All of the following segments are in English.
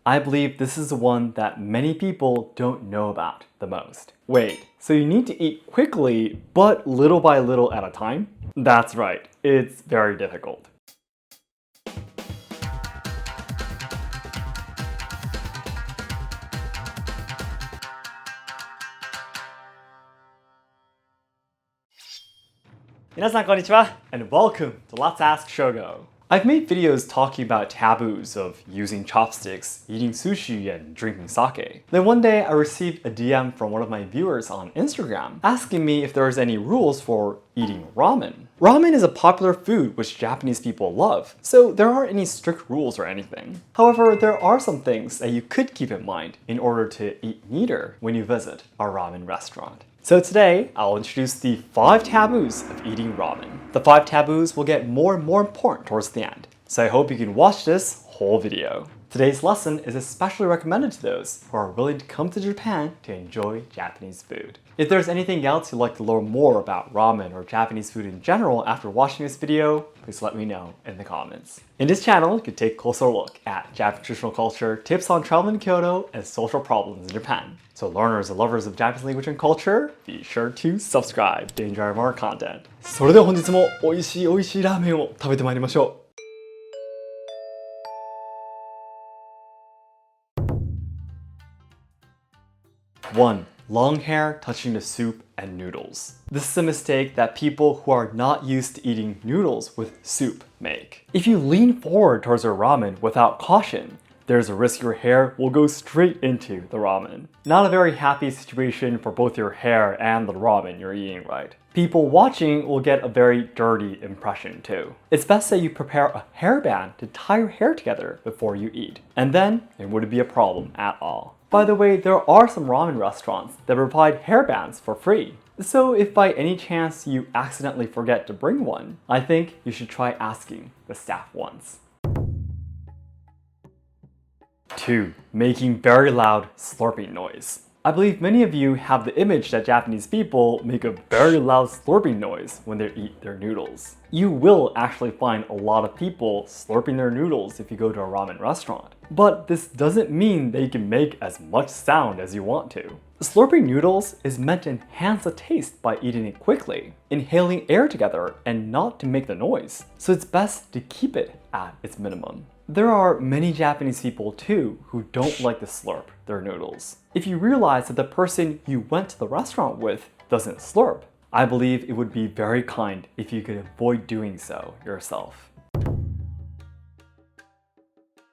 I believe this is the one that many people don't know about the most. Wait, so you need to eat quickly, but little by little at a time? That's right, it's very difficult. Minasan konnichiwa, and welcome to Let's Ask Shogo. I've made videos talking about taboos of using chopsticks, eating sushi, and drinking sake. Then one day I received a DM from one of my viewers on Instagram asking me if there's any rules for eating ramen. Ramen is a popular food which Japanese people love, so there aren't any strict rules or anything. However, there are some things that you could keep in mind in order to eat neater when you visit a ramen restaurant. So today, I'll introduce the 5 taboos of eating ramen. The 5 taboos will get more and more important towards the end, so I hope you can watch this whole video. Today's lesson is especially recommended to those who are willing to come to Japan to enjoy Japanese food. If there's anything else you'd like to learn more about ramen or Japanese food in general after watching this video, please let me know in the comments. In this channel, you can take a closer look at Japanese traditional culture, tips on traveling to Kyoto, and social problems in Japan. So learners and lovers of Japanese language and culture, be sure to subscribe to enjoy more content. それでは本日も美味しいラーメンを食べてまいりましょう。1. Long hair touching the soup and noodles. This is a mistake that people who are not used to eating noodles with soup make. If you lean forward towards your ramen without caution, there's a risk your hair will go straight into the ramen. Not a very happy situation for both your hair and the ramen you're eating, right? People watching will get a very dirty impression too. It's best that you prepare a hairband to tie your hair together before you eat, and then it wouldn't be a problem at all. By the way, there are some ramen restaurants that provide hairbands for free. So if by any chance you accidentally forget to bring one, I think you should try asking the staff once. 2. Making very loud slurping noise. I believe many of you have the image that Japanese people make a very loud slurping noise when they eat their noodles. You will actually find a lot of people slurping their noodles if you go to a ramen restaurant. But this doesn't mean that you can make as much sound as you want to. Slurping noodles is meant to enhance the taste by eating it quickly, inhaling air together, and not to make the noise. So it's best to keep it at its minimum. There are many Japanese people too who don't like to slurp their noodles. If you realize that the person you went to the restaurant with doesn't slurp, I believe it would be very kind if you could avoid doing so yourself.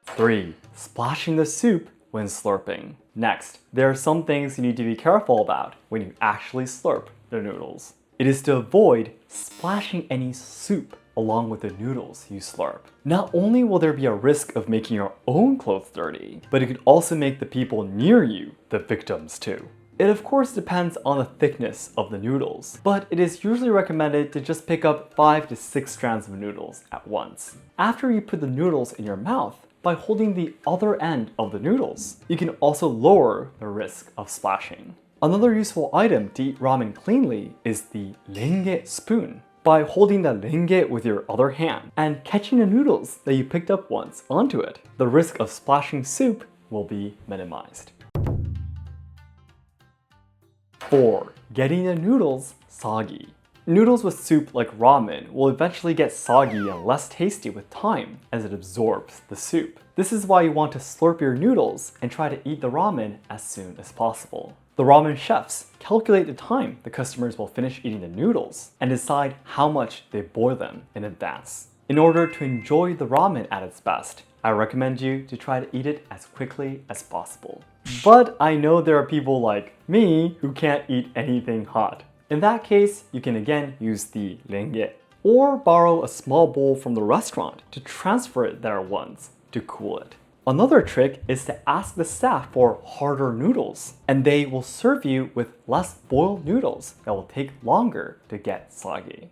3. Splashing the soup when slurping. Next, there are some things you need to be careful about when you actually slurp the noodles. It is to avoid splashing any soup along with the noodles you slurp. Not only will there be a risk of making your own clothes dirty, but it could also make the people near you the victims too. It of course depends on the thickness of the noodles, but it is usually recommended to just pick up 5 to 6 strands of noodles at once. After you put the noodles in your mouth, by holding the other end of the noodles, you can also lower the risk of splashing. Another useful item to eat ramen cleanly is the renge spoon. By holding the renge with your other hand and catching the noodles that you picked up once onto it, the risk of splashing soup will be minimized. 4. Getting the noodles soggy. Noodles with soup like ramen will eventually get soggy and less tasty with time as it absorbs the soup. This is why you want to slurp your noodles and try to eat the ramen as soon as possible. The ramen chefs calculate the time the customers will finish eating the noodles and decide how much they boil them in advance. In order to enjoy the ramen at its best, I recommend you to try to eat it as quickly as possible. But I know there are people like me who can't eat anything hot. In that case, you can again use the renge or borrow a small bowl from the restaurant to transfer it there once to cool it. Another trick is to ask the staff for harder noodles, and they will serve you with less boiled noodles that will take longer to get soggy.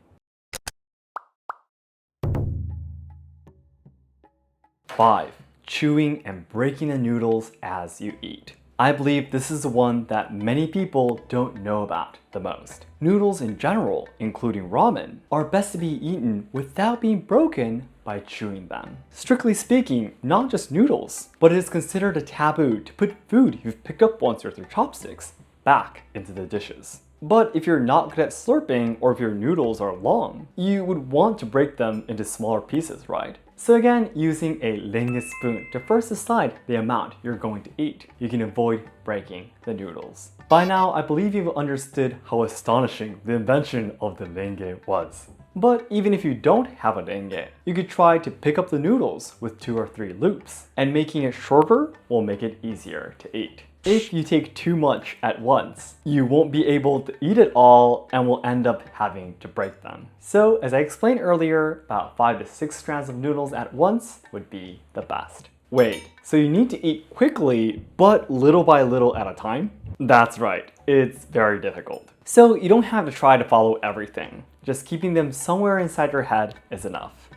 5. Chewing and breaking the noodles as you eat. I believe this is the one that many people don't know about the most. Noodles in general, including ramen, are best to be eaten without being broken by chewing them. Strictly speaking, not just noodles, but it is considered a taboo to put food you've picked up once with your chopsticks back into the dishes. But if you're not good at slurping, or if your noodles are long, you would want to break them into smaller pieces, right? So again, using a lingus spoon to first decide the amount you're going to eat, you can avoid breaking the noodles. By now, I believe you've understood how astonishing the invention of the linge was. But even if you don't have a linge, you could try to pick up the noodles with 2 or 3 loops, and making it shorter will make it easier to eat. If you take too much at once, you won't be able to eat it all and will end up having to break them. So as I explained earlier, about 5 to 6 strands of noodles at once would be the best. Wait, so you need to eat quickly, but little by little at a time? That's right, it's very difficult. So you don't have to try to follow everything. Just keeping them somewhere inside your head is enough.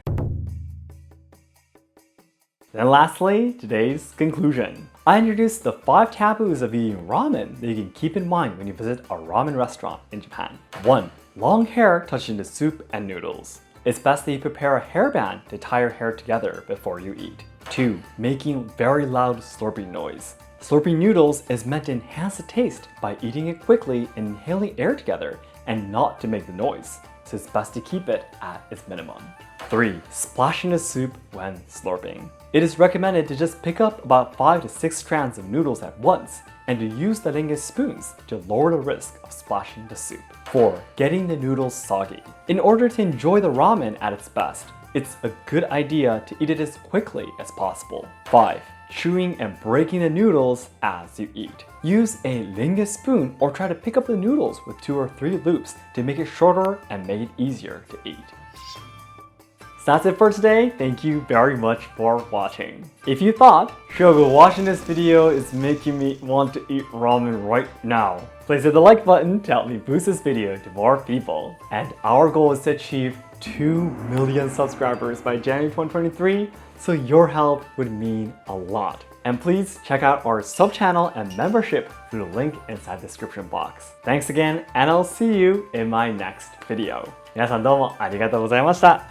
Then lastly, today's conclusion. I introduced the 5 taboos of eating ramen that you can keep in mind when you visit a ramen restaurant in Japan. 1. Long hair touching the soup and noodles. It's best that you prepare a hairband to tie your hair together before you eat. 2. Making very loud slurping noise. Slurping noodles is meant to enhance the taste by eating it quickly and inhaling air together and not to make the noise, so it's best to keep it at its minimum. 3. Splashing the soup when slurping. It is recommended to just pick up about 5 to 6 strands of noodles at once and to use the lingus spoons to lower the risk of splashing the soup. 4. Getting the noodles soggy. In order to enjoy the ramen at its best, it's a good idea to eat it as quickly as possible. 5. Chewing and breaking the noodles as you eat. Use a lingus spoon or try to pick up the noodles with 2 or 3 loops to make it shorter and make it easier to eat. So that's it for today. Thank you very much for watching. If you thought, Shogo, watching this video is making me want to eat ramen right now, please hit the like button to help me boost this video to more people. And our goal is to achieve 2 million subscribers by January 2023, so your help would mean a lot. And please check out our sub-channel and membership through the link inside the description box. Thanks again, and I'll see you in my next video. 皆さんどうもありがとうございました。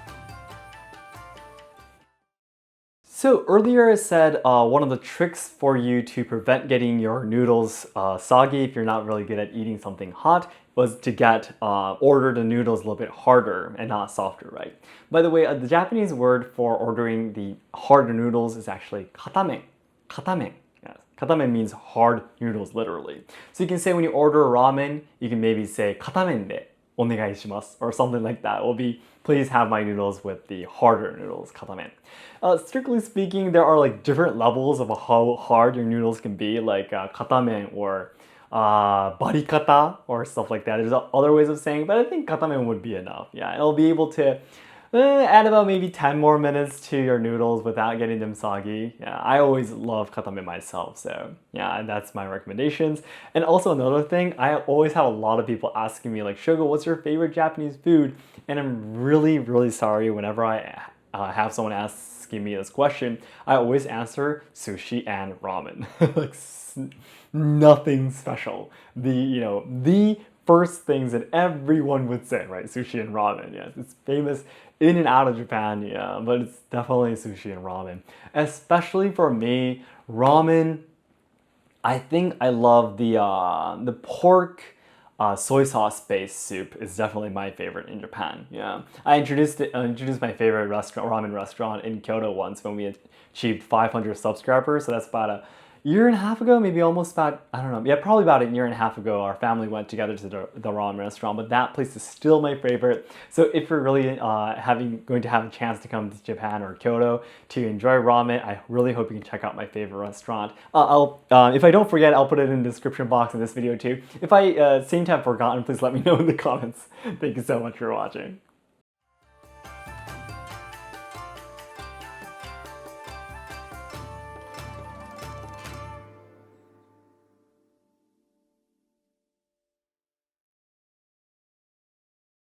So earlier I said one of the tricks for you to prevent getting your noodles soggy if you're not really good at eating something hot was to order the noodles a little bit harder and not softer, right? By the way, the Japanese word for ordering the harder noodles is actually katamen. Katamen. Yes. Katamen means hard noodles, literally. So you can say when you order a ramen, you can maybe say katamen de onegai shimasu or something like that. It will be, please have my noodles with the harder noodles, katamen. Strictly speaking, there are like different levels of how hard your noodles can be, like katamen or barikata or stuff like that. There's other ways of saying, but I think katamen would be enough. Yeah, it'll be able to add about maybe 10 more minutes to your noodles without getting them soggy. Yeah, I always love katamen myself, so yeah, that's my recommendations. And also another thing, I always have a lot of people asking me like, Shogo, what's your favorite Japanese food? And I'm really, really sorry whenever I have someone asking me this question, I always answer sushi and ramen. Like nothing special. The first things that everyone would say, right? Sushi and ramen, yes. It's famous in and out of Japan, yeah, but it's definitely sushi and ramen. Especially for me, ramen, I think I love the pork soy sauce based soup is definitely my favorite in Japan. Yeah, I introduced my favorite ramen restaurant in Kyoto once when we achieved 500 subscribers. So that's about a year and a half ago, maybe almost about, I don't know, yeah, probably about a year and a half ago, our family went together to the ramen restaurant, but that place is still my favorite. So if you're really going to have a chance to come to Japan or Kyoto to enjoy ramen, I really hope you can check out my favorite restaurant. If I don't forget, I'll put it in the description box in this video too. If I seem to have forgotten, please let me know in the comments. Thank you so much for watching.